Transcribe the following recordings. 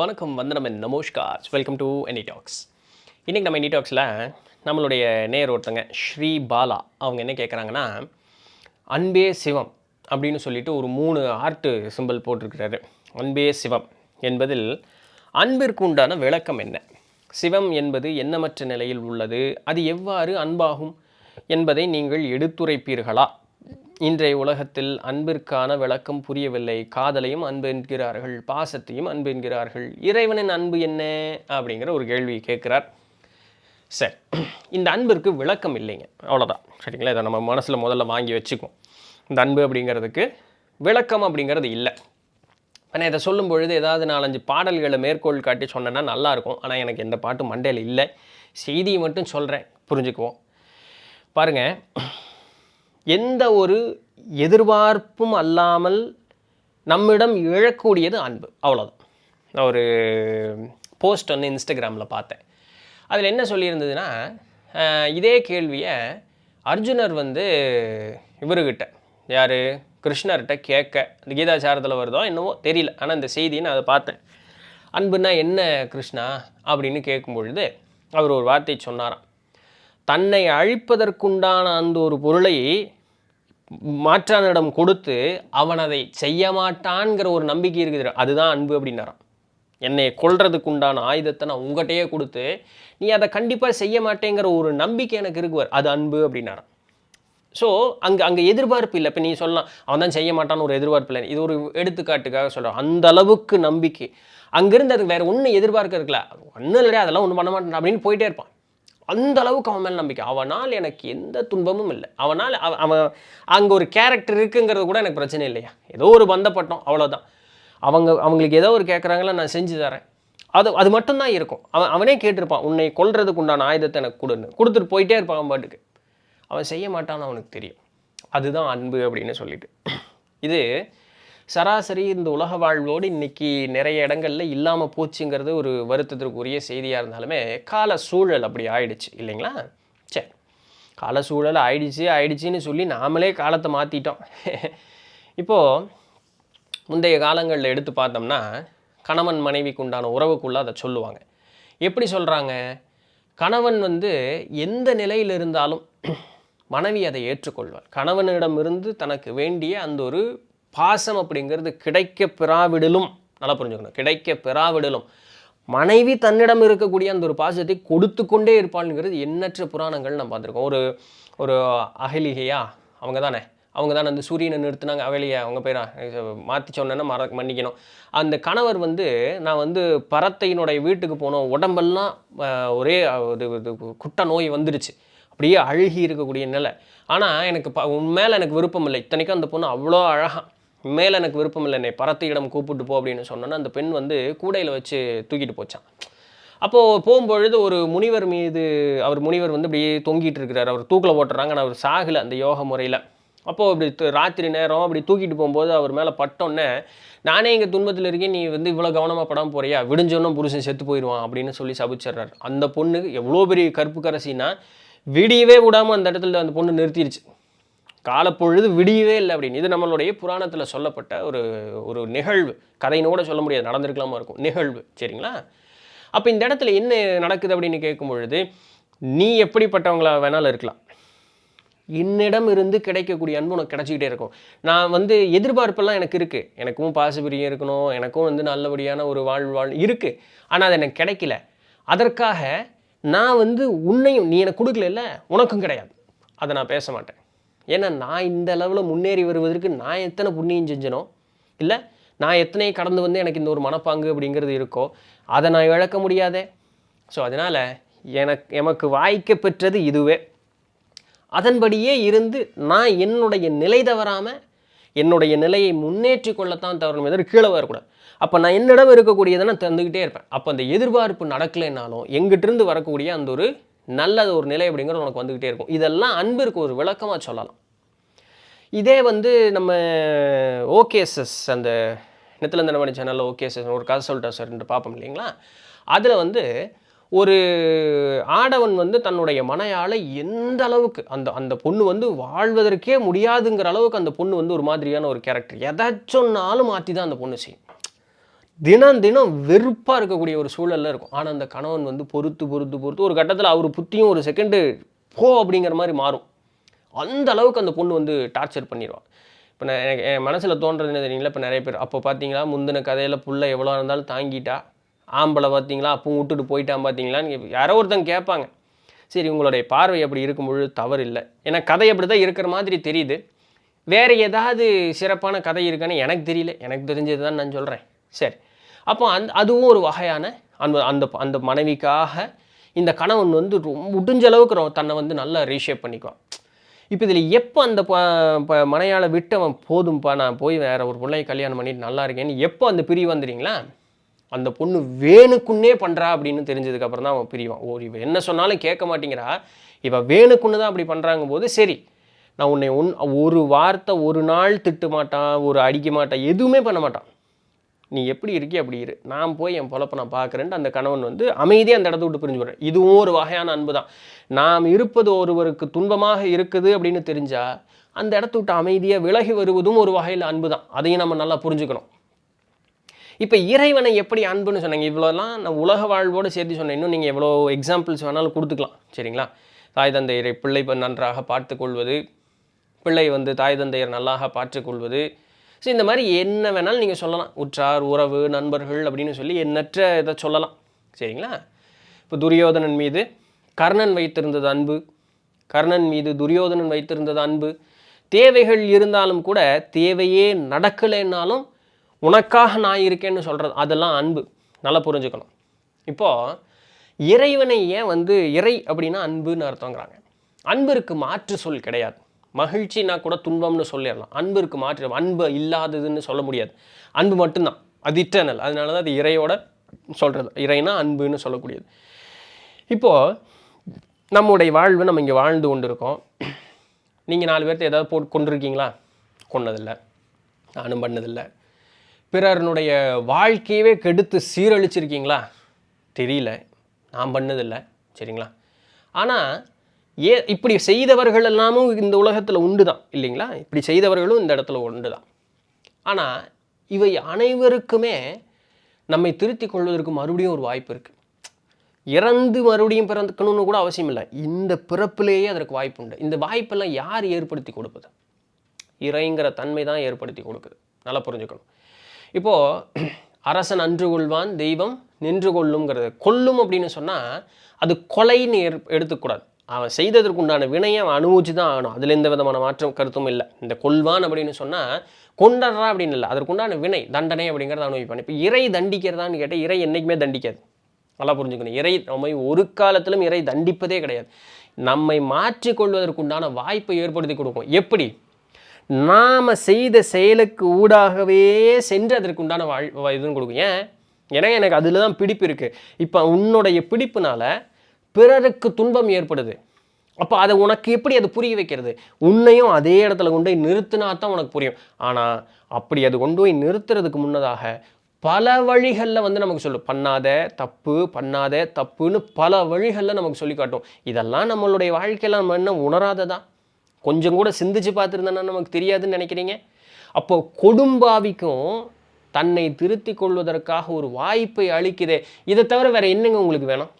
வணக்கம், வந்தனம், நமஸ்கார். Welcome to any talks. இன்றைக்கி நம்ம எனி டாக்ஸில் நம்மளுடைய நேர் ஒருத்தங்க ஸ்ரீ பாலா அவங்க என்ன கேட்குறாங்கன்னா, அன்பே சிவம் அப்படின்னு சொல்லிட்டு ஒரு 3 ஆர்ட்டு சிம்பிள் போட்டிருக்கிறாரு. அன்பே சிவம் என்பதில் அன்பிற்கு உண்டான விளக்கம் என்ன? சிவம் என்பது எண்ணமற்ற நிலையில் உள்ளது. அது எவ்வாறு அன்பாகும் என்பதை நீங்கள் எடுத்துரைப்பீர்களா? இன்றைய உலகத்தில் அன்பிற்கான விளக்கம் புரியவில்லை. காதலையும் அன்பு என்கிறார்கள், பாசத்தையும் அன்பு என்கிறார்கள். இறைவனின் அன்பு என்ன அப்படிங்கிற ஒரு கேள்வி கேட்குறார். சரி, இந்த அன்பிற்கு விளக்கம் இல்லைங்க, அவ்வளோதான். சரிங்களா? இதை நம்ம மனசில் முதல்ல வாங்கி வச்சுக்குவோம். இந்த அன்பு அப்படிங்கிறதுக்கு விளக்கம் அப்படிங்கிறது இல்லை. ஆனால் இதை சொல்லும் பொழுது ஏதாவது 4-5 பாடல்களை மேற்கோள் காட்டி சொன்னேன்னா நல்லாயிருக்கும். ஆனால் எனக்கு எந்த பாட்டும் மண்டையில் இல்லை. செய்தியை மட்டும் சொல்கிறேன், புரிஞ்சுக்குவோம். பாருங்கள், எந்த ஒரு எதிர்பார்ப்பும் அல்லாமல் நம்மிடம் இழக்கூடியது அன்பு, அவ்வளோதான். நான் ஒரு போஸ்ட் வந்து இன்ஸ்டாகிராமில் பார்த்தேன். அதில் என்ன சொல்லியிருந்ததுன்னா, இதே கேள்வியை அர்ஜுனர் வந்து இவர்கிட்ட, யார், கிருஷ்ணர்கிட்ட கேட்க, இந்த கீதாச்சாரத்தில் வருதோ என்னவோ தெரியல, ஆனால் இந்த செய்தியை நான் அதை பார்த்தேன். அன்புன்னா என்ன கிருஷ்ணா அப்படின்னு கேட்கும்பொழுது அவர் ஒரு வார்த்தை சொன்னாராம். தன்னை அழிப்பதற்குண்டான அந்த ஒரு பொருளை மாற்றானிடம் கொடுத்து அவன் அதை செய்ய மாட்டான்கிற ஒரு நம்பிக்கை இருக்குது, அதுதான் அன்பு அப்படின்னாராம். என்னை கொல்றதுக்குண்டான ஆயுதத்தை நான் உங்கள்கிட்டயே கொடுத்து நீ அதை கண்டிப்பாக செய்ய மாட்டேங்கிற ஒரு நம்பிக்கை எனக்கு இருக்குவார், அது அன்பு அப்படின்னாராம். ஸோ அங்கே எதிர்பார்ப்பு இல்லை. இப்போ நீ சொல்லலாம் அவன் தான் செய்ய மாட்டான்னு ஒரு எதிர்பார்ப்பு இல்லை. இது ஒரு எடுத்துக்காட்டுக்காக சொல்கிறேன். அந்த அளவுக்கு நம்பிக்கை அங்கேருந்து அதுக்கு வேறு ஒன்றும் எதிர்பார்க்க இருக்கல. ஒன்றும் இல்லையா, அதெல்லாம் ஒன்றும் பண்ண மாட்டேன் அப்படின்னு போயிட்டே இருப்பான். அந்த அளவுக்கு அவன் மேலே நம்பிக்கை. அவனால் எனக்கு எந்த துன்பமும் இல்லை. அவனால் அவன் அங்கே ஒரு கேரக்டர் இருக்குங்கிறது கூட எனக்கு பிரச்சனை இல்லையா, ஏதோ ஒரு பந்தப்பட்டோம், அவ்வளோதான். அவங்களுக்கு ஏதோ ஒரு கேட்குறாங்களா, நான் செஞ்சு தரேன், அது மட்டும்தான் இருக்கும். அவனே கேட்டிருப்பான், உன்னை கொல்றதுக்கு உண்டான ஆயுதத்தை எனக்கு கொடுத்துட்டு போயிட்டே இருப்பான். அவன் பாட்டுக்கு அவன் செய்ய மாட்டான்னு அவனுக்கு தெரியும். அதுதான் அன்பு அப்படின்னு சொல்லிட்டு. இது சராசரி இந்த உலக வாழ்வோடு இன்றைக்கி நிறைய இடங்களில் இல்லாமல் போச்சுங்கிறது ஒரு வருத்தத்திற்குரிய செய்தியாக இருந்தாலுமே கால சூழல் அப்படி ஆயிடுச்சு இல்லைங்களா? சரி, கால சூழல் ஆயிடுச்சின்னு சொல்லி நாமளே காலத்தை மாற்றிட்டோம். இப்போது முந்தைய காலங்களில் எடுத்து பார்த்தோம்னா கணவன் மனைவிக்கு உண்டான உறவுக்குள்ளே அதை சொல்லுவாங்க. எப்படி சொல்கிறாங்க? கணவன் வந்து எந்த நிலையில் இருந்தாலும் மனைவி அதை ஏற்றுக்கொள்வார். கணவனிடமிருந்து தனக்கு வேண்டிய அந்த ஒரு பாசம் அப்படிங்கிறது கிடைக்க பெறாவிடலும், நல்லா புரிஞ்சுக்கணும், கிடைக்க பெறாவிடலும் மனைவி தன்னிடம் இருக்கக்கூடிய அந்த ஒரு பாசத்தை கொடுத்து கொண்டே இருப்பாள்ங்கிறது எண்ணற்ற புராணங்கள் நம்ம பார்த்துருக்கோம். ஒரு அகலிகையா அவங்க தானே அந்த சூரியனை நிறுத்தினாங்க, அகலியா அவங்க பேரா மாற்றி சொன்னேன்னா மன்னிக்கணும். அந்த கணவர் வந்து, நான் வந்து பரத்தையினுடைய வீட்டுக்கு போனோம், உடம்பெல்லாம் ஒரே குட்ட நோய் வந்துடுச்சு, அப்படியே அழுகி இருக்கக்கூடிய நிலை. ஆனால் எனக்கு உண்மையில எனக்கு விருப்பம் இல்லை. இத்தனைக்கும் அந்த பொண்ணு அவ்வளோ அழகாக, மேலே எனக்கு விருப்பம் இல்லை, என்னை பரத்தையிடம் கூப்பிட்டு போ அப்படின்னு சொன்னோன்னா அந்த பெண் வந்து கூடையில் வச்சு தூக்கிட்டு போச்சான். அப்போது போகும்பொழுது ஒரு முனிவர் மீது, முனிவர் வந்து அப்படியே தொங்கிட்டு இருக்கிறார். அவர் தூக்கில் போட்டுறாங்க, ஆனால் அவர் சாகலை அந்த யோக முறையில். அப்போது அப்படி ராத்திரி நேரம் அப்படி தூக்கிட்டு போகும்போது அவர் மேலே பட்டோன்னே, நானே இங்கே துன்பத்தில் இருக்கேன், நீ வந்து இவ்வளோ கவனமாக படாமல் போறியா, விடிஞ்சோன்னா புருஷன் செத்து போயிடுவான் அப்படின்னு சொல்லி சபிச்சிட்றாரு. அந்த பொண்ணுக்கு எவ்வளோ பெரிய கற்பு கரசின்னா விடியவே விடாமல் அந்த இடத்துல அந்த பொண்ணு நிறுத்திடுச்சு. காலப்பொழுது விடியவே இல்லை அப்படின்னு. இது நம்மளுடைய புராணத்தில் சொல்லப்பட்ட ஒரு நிகழ்வு. கதைன்னு கூட சொல்ல முடியாது, நடந்திருக்கலாமா இருக்கும், நிகழ்வு. சரிங்களா? அப்போ இந்த இடத்துல என்ன நடக்குது அப்படின்னு கேட்கும் பொழுது, நீ எப்படிப்பட்டவங்களா வேணாலும் இருக்கலாம், என்னிடம் இருந்து கிடைக்கக்கூடிய அன்பு உனக்கு கிடச்சிக்கிட்டே இருக்கும். நான் வந்து எதிர்பார்ப்பெல்லாம் எனக்கு இருக்குது, எனக்கும் பாசப்பிரியம் இருக்கணும், எனக்கும் வந்து நல்லபடியான ஒரு வாழ்வு இருக்குது. ஆனால் அது எனக்கு கிடைக்கல. அதற்காக நான் வந்து உன்னையும் நீ எனக்கு கொடுக்கல, உனக்கும் கிடையாது, அதை நான் பேச மாட்டேன். ஏன்னா நான் இந்த அளவில் முன்னேறி வருவதற்கு நான் எத்தனை புண்ணியம் செஞ்சனோ, இல்லை நான் எத்தனை கடந்து வந்து எனக்கு இந்த ஒரு மனப்பாங்கு அப்படிங்கிறது இருக்கோ, அதை நான் இழக்க முடியாதே. ஸோ அதனால் எமக்கு வாய்க்க பெற்றது இதுவே. அதன்படியே இருந்து நான் என்னுடைய நிலை தவறாமல் என்னுடைய நிலையை முன்னேற்றி கொள்ளத்தான் தவறணும், எதாவது கீழே வரக்கூடாது. அப்போ நான் என்னிடம் இருக்கக்கூடியதை நான் தந்துக்கிட்டே இருப்பேன். அப்போ அந்த எதிர்பார்ப்பு நடக்கலைன்னாலும் எங்கிட்டிருந்து வரக்கூடிய அந்த ஒரு நல்ல ஒரு நிலை அப்படிங்கிறது உனக்கு வந்துக்கிட்டே இருக்கும். இதெல்லாம் அன்பிற்கு ஒரு விளக்கமாக சொல்லலாம். இதே வந்து நம்ம ஓகேஎஸ்எஸ், அந்த நெத்திலந்த மணி சேனலில் ஓகேஎஸ்எஸ் ஒரு கதை சொல்லிட்டா சார்ன்ட்டு பார்ப்போம் இல்லைங்களா? அதில் வந்து ஒரு ஆடவன் வந்து தன்னுடைய மனையால் எந்த அளவுக்கு அந்த பொண்ணு வந்து வாழ்வதற்கே முடியாதுங்கிற அளவுக்கு அந்த பொண்ணு வந்து ஒரு மாதிரியான ஒரு கேரக்டர், எதாச்சும்னாலும் மாற்றி தான் அந்த பொண்ணு செய்யும். தினம் தினம் வெறுப்பாக இருக்கக்கூடிய ஒரு சூழலில் இருக்கும். ஆனால் அந்த கணவன் வந்து பொறுத்து பொறுத்து பொறுத்து ஒரு கட்டத்தில் அவர் புத்தியும் ஒரு செகண்டு போ அப்படிங்கிற மாதிரி மாறும். அந்த அளவுக்கு அந்த பொண்ணு வந்து டார்ச்சர் பண்ணிடுவான். இப்போ நான் எனக்கு என் மனசில் தோன்றது என்ன தெரியுங்களா, இப்போ நிறைய பேர் அப்போ பார்த்தீங்களா முந்தின கதையில் புள்ள எவ்வளோ இருந்தாலும் தாங்கிட்டா, ஆம்பளை பார்த்தீங்களா அப்போ விட்டுட்டு போயிட்டான் பார்த்தீங்களான்னு யாரோ ஒருத்தங்க கேட்பாங்க. சரி, உங்களுடைய பார்வை அப்படி இருக்கும்பொழுது தவறு இல்லை. ஏன்னா கதை அப்படி தான் இருக்கிற மாதிரி தெரியுது. வேறு ஏதாவது சிறப்பான கதை இருக்கான்னு எனக்கு தெரியல. எனக்கு தெரிஞ்சது தான் நான் சொல்கிறேன். சரி, அப்போ அதுவும் ஒரு வகையான அந்த அந்த அந்த மனைவிக்காக இந்த கணவன் வந்து முடிஞ்ச அளவுக்கு தன்னை வந்து நல்லா ரீஷேப் பண்ணிக்குவான். இப்போ இதில் எப்போ அந்த மனையாளை விட்டு அவன் போதும்ப்பா நான் போய் வேறு ஒரு பிள்ளையை கல்யாணம் பண்ணிட்டு நல்லா இருக்கேன்னு எப்போ அந்த பிரிவு வந்துடுறீங்களா, அந்த பொண்ணு வேணுக்குன்னே பண்ணுறா அப்படின்னு தெரிஞ்சதுக்கப்புறம் தான் அவன் பிரிவான். இவன் என்ன சொன்னாலும் கேட்க மாட்டேங்கிறா, இவன் வேணுக்குன்னு தான் அப்படி பண்ணுறாங்க போது சரி நான் உன்னை ஒரு வார்த்தை ஒரு நாள் திட்ட மாட்டான், ஒரு அடிக்க மாட்டான், எதுவுமே பண்ண மாட்டான். நீ எப்படி இருக்கே அப்படி இரு, நான் போய் என் பொழப்பை நான் பார்க்குறேன்ட்டு அந்த கணவன் வந்து அமைதியாக அந்த இடத்த விட்டு பிரிஞ்சு போடுறேன். இதுவும் ஒரு வகையான அன்பு தான். நாம் இருப்பது ஒருவருக்கு துன்பமாக இருக்குது அப்படின்னு தெரிஞ்சால் அந்த இடத்த விட்டு அமைதியாக விலகி வருவதும் ஒரு வகையில் அன்பு தான். அதையும் நம்ம நல்லா புரிஞ்சுக்கணும். இப்போ இறைவனை எப்படி அன்புன்னு சொன்னாங்க, இவ்வளோலாம் நான் உலக வாழ்வோடு சேர்த்து சொன்னேன். இன்னும் நீங்கள் எவ்வளோ எக்ஸாம்பிள்ஸ் வேணாலும் கொடுத்துக்கலாம். சரிங்களா, தாய் தந்தையரை பிள்ளை நன்றாக பார்த்து கொள்வது, பிள்ளை வந்து தாய் தந்தையர் நல்லாக பார்த்துக்கொள்வது, ஸோ இந்த மாதிரி என்ன வேணாலும் நீங்கள் சொல்லலாம். உற்றார் உறவு நண்பர்கள் அப்படின்னு சொல்லி எண்ணற்ற இதை சொல்லலாம். சரிங்களா, இப்போ துரியோதனன் மீது கர்ணன் வைத்திருந்தது அன்பு, கர்ணன் மீது துரியோதனன் வைத்திருந்தது அன்பு. தேவைகள் இருந்தாலும் கூட தேவையே நடக்கலைன்னாலும் உனக்காக நான் இருக்கேன்னு சொல்கிறது அதெல்லாம் அன்பு. நல்லா புரிஞ்சுக்கணும். இப்போது இறைவனை ஏன் வந்து இறை அப்படின்னா அன்புன்னு அர்த்தங்கிறாங்க. அன்பிற்கு மாற்று சொல் கிடையாது. மகிழ்ச்சினா கூட துன்பம்னு சொல்லிடலாம். அன்பிற்கு மாற்று அன்பு இல்லாததுன்னு சொல்ல முடியாது. அன்பு மட்டும்தான், அது இட்டர்னல். அதனால தான் அது இறையோட சொல்கிறது. இறைனா அன்புன்னு சொல்லக்கூடியது. இப்போது நம்முடைய வாழ்வு நம்ம இங்கே வாழ்ந்து கொண்டு இருக்கோம். நீங்கள் 4 பேர்த்த ஏதாவது போட்டு கொண்டிருக்கீங்களா? கொண்டதில்லை, நானும் பண்ணதில்லை. பிறருடைய வாழ்க்கையவே கெடுத்து சீரழிச்சிருக்கீங்களா? தெரியல, நான் பண்ணதில்லை. சரிங்களா, ஆனால் இப்படி செய்தவர்கள் எல்லாமும் இந்த உலகத்தில் உண்டு தான் இல்லைங்களா? இப்படி செய்தவர்களும் இந்த இடத்துல உண்டு தான். ஆனால் இவை அனைவருக்குமே நம்மை திருத்தி கொள்வதற்கு மறுபடியும் ஒரு வாய்ப்பு இருக்குது. இறந்து மறுபடியும் பிறக்கணும்னு கூட அவசியம் இல்லை. இந்த பிறப்பிலேயே அதற்கு வாய்ப்பு உண்டு. இந்த வாய்ப்பெல்லாம் யார் ஏற்படுத்தி கொடுப்பது? இறைங்கிற தன்மை தான் ஏற்படுத்தி கொடுக்குது. நல்லா புரிஞ்சுக்கணும். இப்போது அரசன் அன்று கொள்வான், தெய்வம் நின்று கொள்ளுங்கிறது. கொல்லும் அப்படின்னு சொன்னால் அது கொலைன்னு எடுத்துக்கூடாது. அவன் செய்ததற்கு உண்டான வினையை அவன் அனுபவிச்சு தான் ஆகணும். அதில் எந்த விதமான மாற்றம் கருத்தும் இல்லை. இந்த கொல்வான் அப்படின்னு சொன்னால் கொண்டறா அப்படின்னு இல்லை, அதற்கு உண்டான வினை தண்டனை அப்படிங்கிறத அனுபவிப்பான். இப்போ இறை தண்டிக்கிறதான்னு கேட்டால் இறை என்றைக்குமே தண்டிக்காது. நல்லா புரிஞ்சுக்கணும். இறை நம்மை ஒரு காலத்திலும் இறை தண்டிப்பதே கிடையாது. நம்மை மாற்றிக்கொள்வதற்குண்டான வாய்ப்பை ஏற்படுத்தி கொடுக்கும். எப்படி? நாம் செய்த செயலுக்கு ஊடாகவே சென்று அதற்குண்டான இதுன்னு கொடுக்கும். ஏன்னா எனக்கு அதில் தான் பிடிப்பு இருக்குது. இப்போ உன்னுடைய பிடிப்புனால பிறருக்கு துன்பம் ஏற்படுது. அப்போ அதை உனக்கு எப்படி அது புரிய வைக்கிறது? உன்னையும் அதே இடத்துல கொண்டு போய் நிறுத்தினா தான் உனக்கு புரியும். ஆனால் அப்படி அது கொண்டு போய் நிறுத்துறதுக்கு முன்னதாக பல வழிகளில் வந்து நமக்கு சொல்லும். பண்ணாத தப்பு, பண்ணாத தப்புன்னு பல வழிகளில் நமக்கு சொல்லி காட்டும். இதெல்லாம் நம்மளுடைய வாழ்க்கையில் நம்ம என்ன உணராததா? கொஞ்சம் கூட சிந்திச்சு பார்த்துருந்தேன்னா நமக்கு தெரியாதுன்னு நினைக்கிறீங்க? அப்போ கொடும்பாவிக்கும் தன்னை திருத்தி கொள்வதற்காக ஒரு வாய்ப்பை அளிக்குதே. இதை தவிர வேறு என்னங்க உங்களுக்கு வேணும்?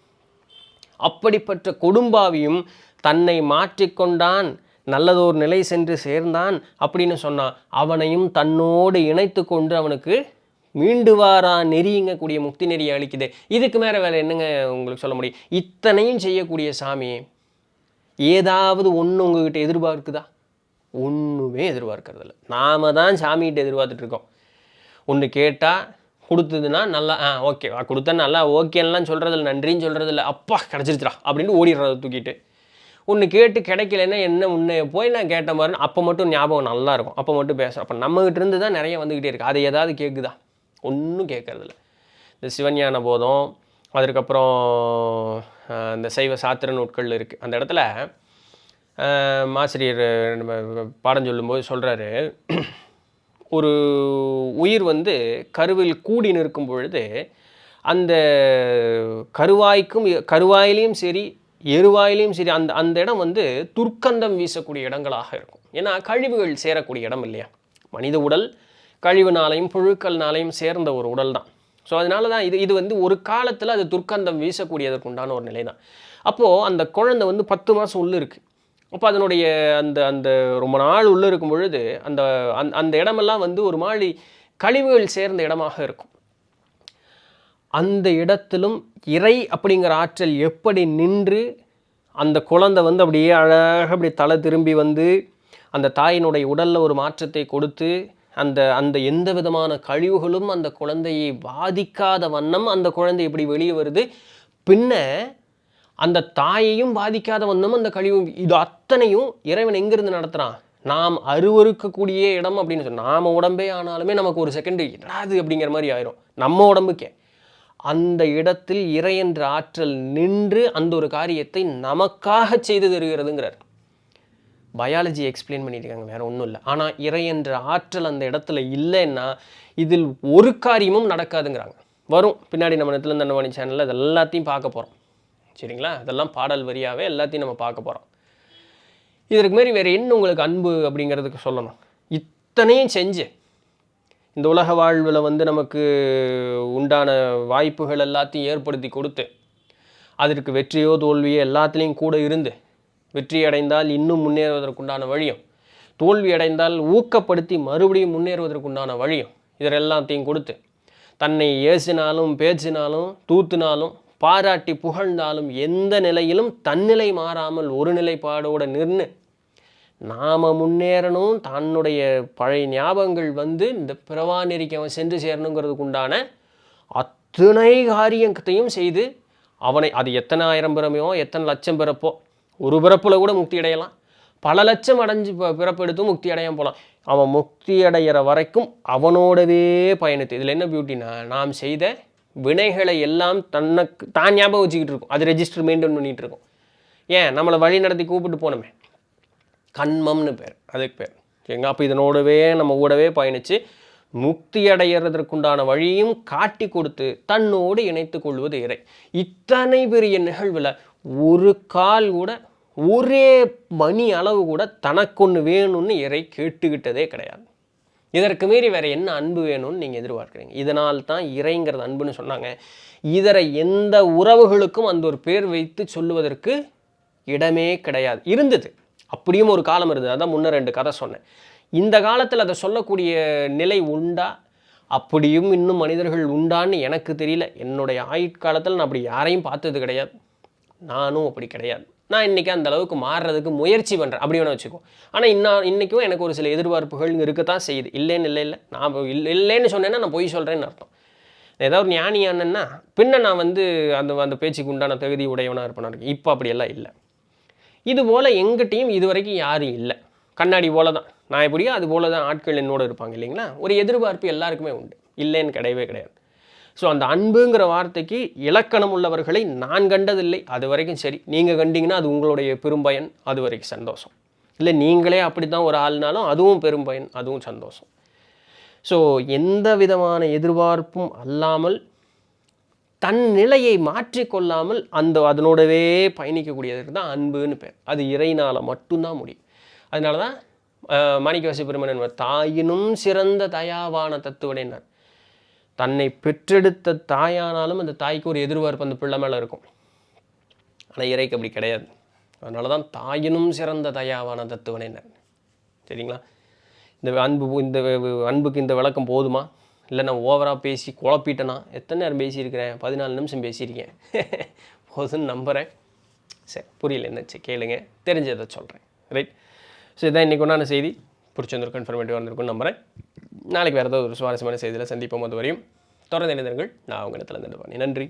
அப்படிப்பட்ட கொடும்பாவியும் தன்னை மாற்றிக்கொண்டான், நல்லதோர் நிலை சென்று சேர்ந்தான் அப்படின்னு சொன்னான். அவனையும் தன்னோடு இணைத்து கொண்டு அவனுக்கு மீண்டு வாரா நெறிங்கக்கூடிய முக்தி நெறியை அளிக்குது. இதுக்கு மேலே வேறு என்னங்க உங்களுக்கு சொல்ல முடியும்? இத்தனையும் செய்யக்கூடிய சாமி ஏதாவது ஒன்று உங்ககிட்ட எதிர்பார்க்குதா? ஒன்றுமே எதிர்பார்க்கறதில்ல. நாம் தான் சாமிகிட்ட எதிர்பார்த்துட்ருக்கோம். ஒன்று கேட்டால் கொடுத்ததுன்னா நல்லா ஓகே கொடுத்தா நல்லா ஓகேலாம் சொல்கிறதில்ல, நன்றின்னு சொல்கிறதில்ல, அப்பா கிடச்சிருச்சுடா அப்படின்ட்டு ஓடிடுறத தூக்கிட்டு. ஒன்று கேட்டு கிடைக்கலன்னா என்ன உன்னை போய் நான் கேட்ட மாதிரின்னு அப்போ மட்டும் ஞாபகம் நல்லா இருக்கும். அப்போ மட்டும் பேசுகிறோம். அப்போ நம்மகிட்ட இருந்து தான் நிறைய வந்துக்கிட்டே இருக்குது. அது ஏதாவது கேட்குதா? ஒன்றும் கேட்கறதில்ல. இந்த சிவஞான போதம், அதுக்கப்புறம் இந்த சைவ சாத்திர நூட்கள் இருக்குது. அந்த இடத்துல ஆசிரியர் பாடம் சொல்லும்போது சொல்கிறாரு, ஒரு உயிர் வந்து கருவில் கூடி நிற்கும் பொழுது அந்த கருவாயிலையும் சரி எருவாயிலையும் சரி அந்த இடம் வந்து துர்க்கந்தம் வீசக்கூடிய இடங்களாக இருக்கும். ஏன்னா கழிவுகள் சேரக்கூடிய இடம் இல்லையா? மனித உடல் கழிவுனாலையும் புழுக்கள்னாலையும் சேர்ந்த ஒரு உடல் தான். ஸோ அதனால தான் இது வந்து ஒரு காலத்தில் அது துர்க்கந்தம் வீசக்கூடியதற்கு உண்டான ஒரு நிலை தான். அப்போது அந்த குழந்தை வந்து 10 மாதம் உள்ளே இருக்குது. அப்போ அதனுடைய அந்த அந்த ரொம்ப நாள் உள்ளே இருக்கும் பொழுது அந்த அந்த இடமெல்லாம் வந்து ஒரு மாதிரி கழிவுகள் சேர்ந்த இடமாக இருக்கும். அந்த இடத்திலும் இறை அப்படிங்கிற ஆற்றல் எப்படி நின்று அந்த குழந்தை வந்து அப்படியே அழகாக அப்படி தலை திரும்பி வந்து அந்த தாயினுடைய உடலில் ஒரு மாற்றத்தை கொடுத்து அந்த அந்த எந்த விதமான கழிவுகளும் அந்த குழந்தையை பாதிக்காத வண்ணம் அந்த குழந்தை எப்படி வெளியே வருது, பின்ன அந்த தாயையும் பாதிக்காத வண்ணம் அந்த கழிவு, இது அத்தனையும் இறைவன் எங்கிருந்து நடத்துகிறான்? நாம் அருவருக்கக்கூடிய இடம் அப்படின்னு சொன்னால் நாம் உடம்பே ஆனாலுமே நமக்கு ஒரு செகண்ட் என்னது அப்படிங்கிற மாதிரி ஆயிரும் நம்ம உடம்புக்கே. அந்த இடத்தில் இறை என்ற ஆற்றல் நின்று அந்த ஒரு காரியத்தை நமக்காக செய்து தருகிறதுங்கிறார். பயாலஜி எக்ஸ்பிளைன் பண்ணியிருக்காங்க, வேறு ஒன்றும் இல்லை. ஆனால் இறை என்ற ஆற்றல் அந்த இடத்துல இல்லைன்னா இதில் ஒரு காரியமும் நடக்காதுங்கிறாங்க. வரும் பின்னாடி நம்ம இடத்துல இந்த அன்னவாணி சேனலில் அது எல்லாத்தையும் பார்க்க போகிறோம். சரிங்களா? அதெல்லாம் பாடல் வரியாகவே எல்லாத்தையும் நம்ம பார்க்க போகிறோம். இதற்கு மாரி வேறு என்ன உங்களுக்கு அன்பு அப்படிங்கிறதுக்கு சொல்லணும்? இத்தனையும் செஞ்சு இந்த உலக வாழ்வில் வந்து நமக்கு உண்டான வாய்ப்புகள் எல்லாத்தையும் ஏற்படுத்தி கொடுத்து அதற்கு வெற்றியோ தோல்வியோ எல்லாத்துலேயும் கூட இருந்து வெற்றி அடைந்தால் இன்னும் முன்னேறுவதற்குண்டான வழியும், தோல்வி அடைந்தால் ஊக்கப்படுத்தி மறுபடியும் முன்னேறுவதற்குண்டான வழியும், இதெல்லாத்தையும் கொடுத்து தன்னை ஏசினாலும் பேசினாலும் தூத்தினாலும் பாராட்டி புகழ்ந்தாலும் எந்த நிலையிலும் தன்னிலை மாறாமல் ஒரு நிலைப்பாடோடு நின்று நாம் முன்னேறணும், தன்னுடைய பழைய ஞாபகங்கள் வந்து இந்த பிறவா நெறிக்கு அவன் சென்று சேரணுங்கிறதுக்கு உண்டான அத்தனை காரியத்தையும் செய்து அவனை, அது எத்தனை ஆயிரம் பிறமையோ எத்தனை லட்சம் பிறப்போ, ஒரு பிறப்பில் கூட முக்தி அடையலாம், பல லட்சம் அடைஞ்சு பிறப்பெடுத்தும் முக்தி அடையாமல் போகலாம். அவன் முக்தி அடைகிற வரைக்கும் அவனோடவே பயணித்து. இதில் என்ன பியூட்டினா, நாம் செய்த வினைகளை எல்லாம் தான் ஞாபகம் வச்சுக்கிட்டு இருக்கும், அது ரெஜிஸ்டர் மெயின்டைன் பண்ணிகிட்டு இருக்கும். ஏன் நம்மளை வழி நடத்தி கூப்பிட்டு போனோமே, கண்மம்னு பேர், அதுக்கு பேர். சரிங்களா? அப்போ இதனோடவே நம்ம கூடவே பயணித்து முக்தி அடைகிறதற்குண்டான வழியும் காட்டி கொடுத்து தன்னோடு இணைத்து கொள்வது இறை. இத்தனை பெரிய நிகழ்வில் ஒரு கால் கூட, ஒரே மணி அளவு கூட தனக்கொன்று வேணும்னு இறை கேட்டுக்கிட்டதே கிடையாது. இதற்கு மீறி வேறு என்ன அன்பு வேணும்னு நீங்கள் எதிர்பார்க்குறீங்க? இதனால் தான் இறைங்கிறது அன்புன்னு சொன்னாங்க. இதர எந்த உறவுகளுக்கும் அந்த ஒரு பேர் வைத்து சொல்லுவதற்கு இடமே கிடையாது. இருந்தது, அப்படியும் ஒரு காலம் இருந்தது. அதான் முன்ன 2 கதை சொன்னேன். இந்த காலத்தில் அதை சொல்லக்கூடிய நிலை உண்டா? அப்படியும் இன்னும் மனிதர்கள் உண்டான்னு எனக்கு தெரியல. என்னுடைய ஆயுட்காலத்தில் நான் அப்படி யாரையும் பார்த்தது கிடையாது. நானும் அப்படி கிடையாது. நான் இன்றைக்கி அந்த அளவுக்கு மாறுறதுக்கு முயற்சி பண்ணுறேன், அப்படி வேணால் வச்சுக்கோ. ஆனால் இன்றைக்கும் எனக்கு ஒரு சில எதிர்பார்ப்புகள் இருக்கத்தான் செய்யுது. இல்லைன்னு இல்லை நான் இல்லைன்னு சொன்னேன்னா நான் பொய் சொல்கிறேன்னு அர்த்தம். ஏதாவது ஒரு ஞானியானன்னா பின்ன நான் வந்து அந்த பேச்சுக்கு உண்டான தகுதி உடையவனாக இருப்பேனா இருக்கேன். இப்போ அப்படியெல்லாம் இல்லை. இது போல் எங்கிட்டையும் இது வரைக்கும் யாரும் இல்லை. கண்ணாடி போல தான் நான் எப்படியோ அது போல தான் ஆட்கள் என்னோடு இருப்பாங்க இல்லைங்களா? ஒரு எதிர்பார்ப்பு எல்லாருக்குமே உண்டு, இல்லைன்னு கிடையவே கிடையாது. ஸோ அந்த அன்புங்கிற வார்த்தைக்கு இலக்கணம் உள்ளவர்களை நான் கண்டதில்லை அது வரைக்கும். சரி, நீங்கள் கண்டிங்கன்னா அது உங்களுடைய பெரும்பயன், அது வரைக்கும் சந்தோஷம். இல்லை நீங்களே அப்படி தான் ஒரு ஆள்னாலும் அதுவும் பெரும்பயன், அதுவும் சந்தோஷம். ஸோ எந்த விதமான எதிர்பார்ப்பும் அல்லாமல் தன் நிலையை மாற்றிக்கொள்ளாமல் அதனோடவே பயணிக்கக்கூடியதுக்கு தான் அன்புன்னு பேர். அது இறைனால் மட்டும்தான் முடியும். அதனால தான் மாணிக்கவாசக பெருமான் தாயினும் சிறந்த தயாவான தத்துவனைனார். தன்னை பெற்றெடுத்த தாயானாலும் அந்த தாய்க்கு ஒரு எதிர்பார்ப்பு அந்த பிள்ளை மேலே இருக்கும். ஆனால் இறைக்கு அப்படி கிடையாது. அதனால தான் தாயினும் சிறந்த தயாவான தத்துவனைனார். சரிங்களா? இந்த அன்புக்கு இந்த விளக்கம் போதுமா? இல்லை நான் ஓவராக பேசி குழப்பிட்டேனா? எத்தனை நேரம் பேசியிருக்கிறேன்? 14 நிமிஷம் பேசியிருக்கேன். போதுன்னு நம்புகிறேன். சரி, புரியல என்னச்சு கேளுங்க, தெரிஞ்சதை சொல்கிறேன். ரைட். ஸோ இதான் இன்றைக்கி ஒன்றான செய்தி. பிடிச்சிருந்திருக்கும், இன்ஃபர்மேட்டிவாக இருந்திருக்குன்னு நம்புகிறேன். நாளைக்கு வேறு ஏதாவது ஒரு சுவாரஸ்யமான செய்தியில் சந்திப்போம். அது வரையும் தொடர்ந்து இணைந்தீர்கள். நான் உங்கள் இடத்துல இருந்துட்டு. நன்றி.